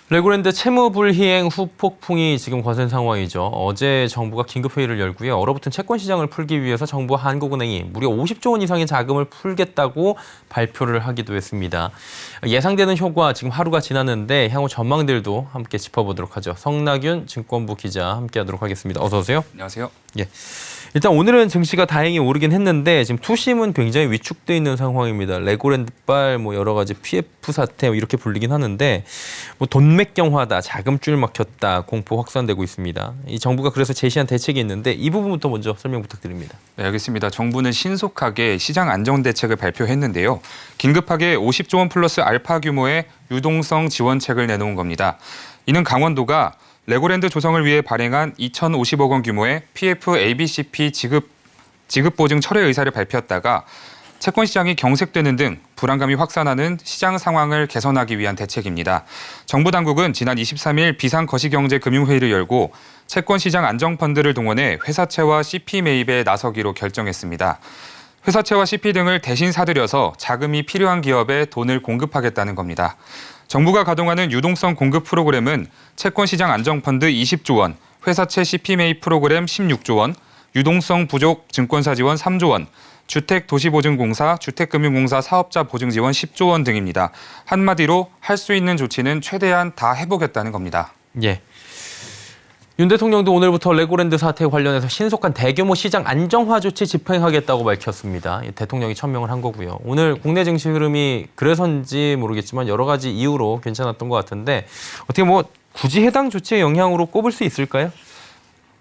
레고랜드 채무 불이행 후폭풍이 지금 거센 상황이죠. 어제 정부가 긴급회의를 열고요. 얼어붙은 채권 시장을 풀기 위해서 정부와 한국은행이 무려 50조 원 이상의 자금을 풀겠다고 발표를 하기도 했습니다. 예상되는 효과 지금 하루가 지났는데 향후 전망들도 함께 짚어보도록 하죠. 성낙윤 증권부 기자 함께하도록 하겠습니다. 어서 오세요. 안녕하세요. 예. 일단 오늘은 증시가 다행히 오르긴 했는데 지금 투심은 굉장히 위축돼 있는 상황입니다. 레고랜드발 여러 가지 PF 사태 이렇게 불리긴 하는데 돈맥경화다, 자금줄 막혔다, 공포 확산되고 있습니다. 이 정부가 그래서 제시한 대책이 있는데 이 부분부터 먼저 설명 부탁드립니다. 네, 알겠습니다. 정부는 신속하게 시장 안정 대책을 발표했는데요. 긴급하게 50조 원 플러스 알파 규모의 유동성 지원책을 내놓은 겁니다. 이는 강원도가 레고랜드 조성을 위해 발행한 2,050억 원 규모의 PF ABCP 지급 보증 철회 의사를 밝혔다가 채권 시장이 경색되는 등 불안감이 확산하는 시장 상황을 개선하기 위한 대책입니다. 정부 당국은 지난 23일 비상거시경제금융회의를 열고 채권 시장 안정펀드를 동원해 회사채와 CP 매입에 나서기로 결정했습니다. 회사채와 CP 등을 대신 사들여서 자금이 필요한 기업에 돈을 공급하겠다는 겁니다. 정부가 가동하는 유동성 공급 프로그램은 채권시장 안정펀드 20조 원, 회사채 CP 매입 프로그램 16조 원, 유동성 부족 증권사 지원 3조 원, 주택도시보증공사, 주택금융공사 사업자 보증 지원 10조 원 등입니다. 한마디로 할 수 있는 조치는 최대한 다 해보겠다는 겁니다. 예. 윤 대통령도 오늘부터 레고랜드 사태 관련해서 신속한 대규모 시장 안정화 조치 집행하겠다고 밝혔습니다. 대통령이 천명을 한 거고요. 오늘 국내 증시 흐름이 그래서인지 모르겠지만 여러 가지 이유로 괜찮았던 것 같은데 어떻게 굳이 해당 조치의 영향으로 꼽을 수 있을까요?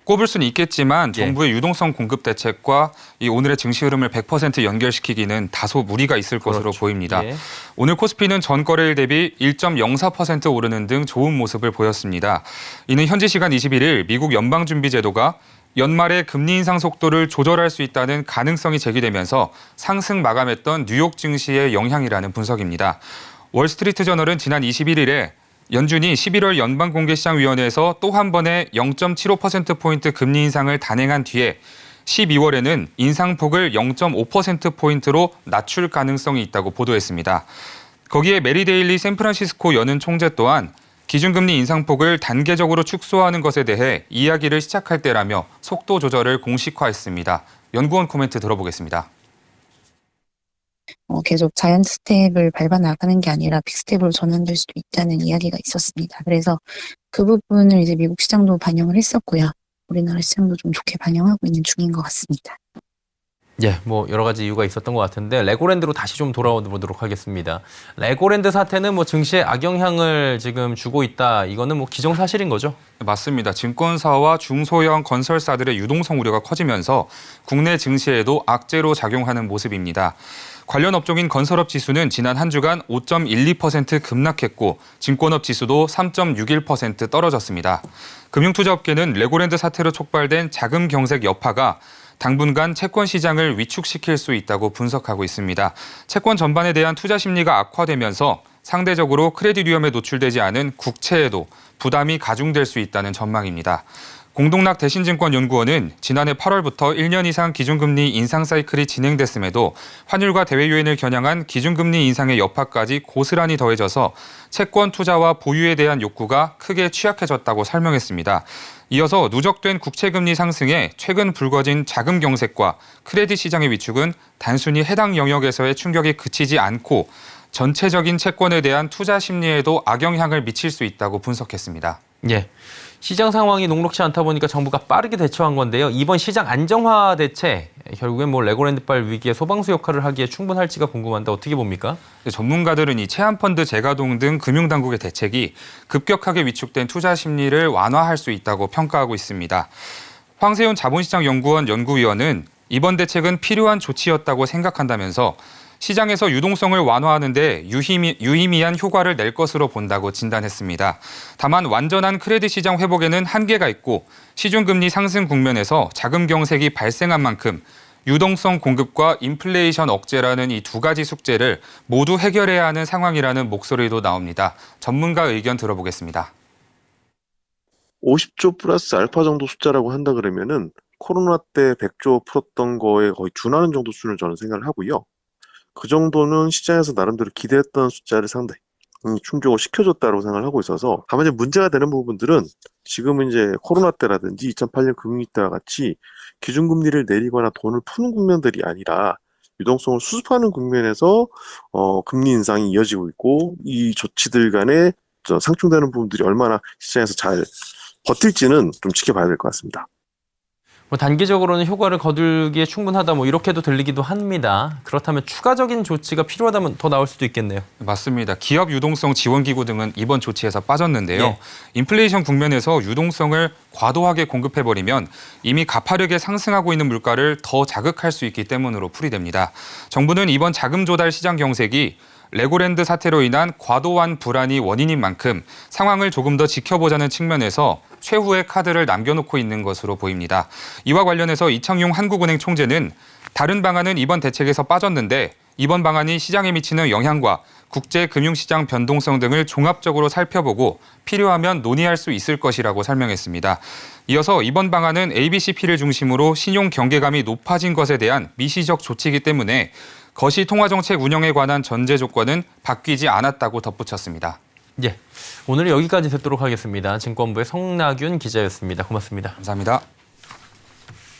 꼽을 수는 있겠지만 예. 정부의 유동성 공급 대책과 이 오늘의 증시 흐름을 100% 연결시키기는 다소 무리가 있을 것으로 보입니다. 예. 오늘 코스피는 전 거래일 대비 1.04% 오르는 등 좋은 모습을 보였습니다. 이는 현지 시간 21일 미국 연방준비제도가 연말에 금리 인상 속도를 조절할 수 있다는 가능성이 제기되면서 상승 마감했던 뉴욕 증시의 영향이라는 분석입니다. 월스트리트 저널은 지난 21일에 연준이 11월 연방공개시장위원회에서 또 한 번의 0.75%포인트 금리 인상을 단행한 뒤에 12월에는 인상폭을 0.5%포인트로 낮출 가능성이 있다고 보도했습니다. 거기에 메리 데일리 샌프란시스코 연은 총재 또한 기준금리 인상폭을 단계적으로 축소하는 것에 대해 이야기를 시작할 때라며 속도 조절을 공식화했습니다. 연구원 코멘트 들어보겠습니다. 계속 자이언트 스텝을 밟아 나가는 게 아니라 빅스텝으로 전환될 수도 있다는 이야기가 있었습니다. 그래서 그 부분을 이제 미국 시장도 반영을 했었고요. 우리나라 시장도 좀 좋게 반영하고 있는 중인 것 같습니다. 예, 여러 가지 이유가 있었던 것 같은데 레고랜드로 다시 좀 돌아와 보도록 하겠습니다. 레고랜드 사태는 증시에 악영향을 지금 주고 있다. 이거는 기정사실인 거죠? 맞습니다. 증권사와 중소형 건설사들의 유동성 우려가 커지면서 국내 증시에도 악재로 작용하는 모습입니다. 관련 업종인 건설업 지수는 지난 한 주간 5.12% 급락했고 증권업 지수도 3.61% 떨어졌습니다. 금융투자업계는 레고랜드 사태로 촉발된 자금 경색 여파가 당분간 채권 시장을 위축시킬 수 있다고 분석하고 있습니다. 채권 전반에 대한 투자 심리가 악화되면서 상대적으로 크레딧 위험에 노출되지 않은 국채에도 부담이 가중될 수 있다는 전망입니다. 공동락 대신증권연구원은 지난해 8월부터 1년 이상 기준금리 인상 사이클이 진행됐음에도 환율과 대외 유엔을 겨냥한 기준금리 인상의 여파까지 고스란히 더해져서 채권 투자와 보유에 대한 욕구가 크게 취약해졌다고 설명했습니다. 이어서 누적된 국채금리 상승에 최근 불거진 자금 경색과 크레딧 시장의 위축은 단순히 해당 영역에서의 충격이 그치지 않고 전체적인 채권에 대한 투자 심리에도 악영향을 미칠 수 있다고 분석했습니다. 예. 시장 상황이 녹록치 않다 보니까 정부가 빠르게 대처한 건데요. 이번 시장 안정화 대책, 결국엔 레고랜드발 위기의 소방수 역할을 하기에 충분할지가 궁금한데 어떻게 봅니까? 전문가들은 이 채권펀드 재가동 등 금융당국의 대책이 급격하게 위축된 투자 심리를 완화할 수 있다고 평가하고 있습니다. 황세훈 자본시장연구원 연구위원은 이번 대책은 필요한 조치였다고 생각한다면서 시장에서 유동성을 완화하는 데 유의미한 효과를 낼 것으로 본다고 진단했습니다. 다만 완전한 크레딧 시장 회복에는 한계가 있고 시중금리 상승 국면에서 자금 경색이 발생한 만큼 유동성 공급과 인플레이션 억제라는 이 두 가지 숙제를 모두 해결해야 하는 상황이라는 목소리도 나옵니다. 전문가 의견 들어보겠습니다. 50조 플러스 알파 정도 숫자라고 한다 그러면은 코로나 때 100조 풀었던 거에 거의 준하는 정도 수준을 저는 생각을 하고요. 그 정도는 시장에서 나름대로 기대했던 숫자를 상당히 충족을 시켜줬다고 생각을 하고 있어서 다만 이제 문제가 되는 부분들은 지금은 이제 코로나 때라든지 2008년 금융위 때와 같이 기준금리를 내리거나 돈을 푸는 국면들이 아니라 유동성을 수습하는 국면에서 금리 인상이 이어지고 있고 이 조치들 간에 상충되는 부분들이 얼마나 시장에서 잘 버틸지는 좀 지켜봐야 될 것 같습니다. 뭐 단기적으로는 효과를 거두기에 충분하다 뭐 이렇게도 들리기도 합니다. 그렇다면 추가적인 조치가 필요하다면 더 나올 수도 있겠네요. 맞습니다. 기업 유동성 지원기구 등은 이번 조치에서 빠졌는데요. 예. 인플레이션 국면에서 유동성을 과도하게 공급해버리면 이미 가파르게 상승하고 있는 물가를 더 자극할 수 있기 때문으로 풀이됩니다. 정부는 이번 자금 조달 시장 경색이 레고랜드 사태로 인한 과도한 불안이 원인인 만큼 상황을 조금 더 지켜보자는 측면에서 최후의 카드를 남겨놓고 있는 것으로 보입니다. 이와 관련해서 이창용 한국은행 총재는 다른 방안은 이번 대책에서 빠졌는데 이번 방안이 시장에 미치는 영향과 국제 금융시장 변동성 등을 종합적으로 살펴보고 필요하면 논의할 수 있을 것이라고 설명했습니다. 이어서 이번 방안은 ABCP를 중심으로 신용 경계감이 높아진 것에 대한 미시적 조치이기 때문에 거시통화정책 운영에 관한 전제 조건은 바뀌지 않았다고 덧붙였습니다. 예, 오늘 여기까지 듣도록 하겠습니다. 증권부의 성낙윤 기자였습니다. 고맙습니다. 감사합니다.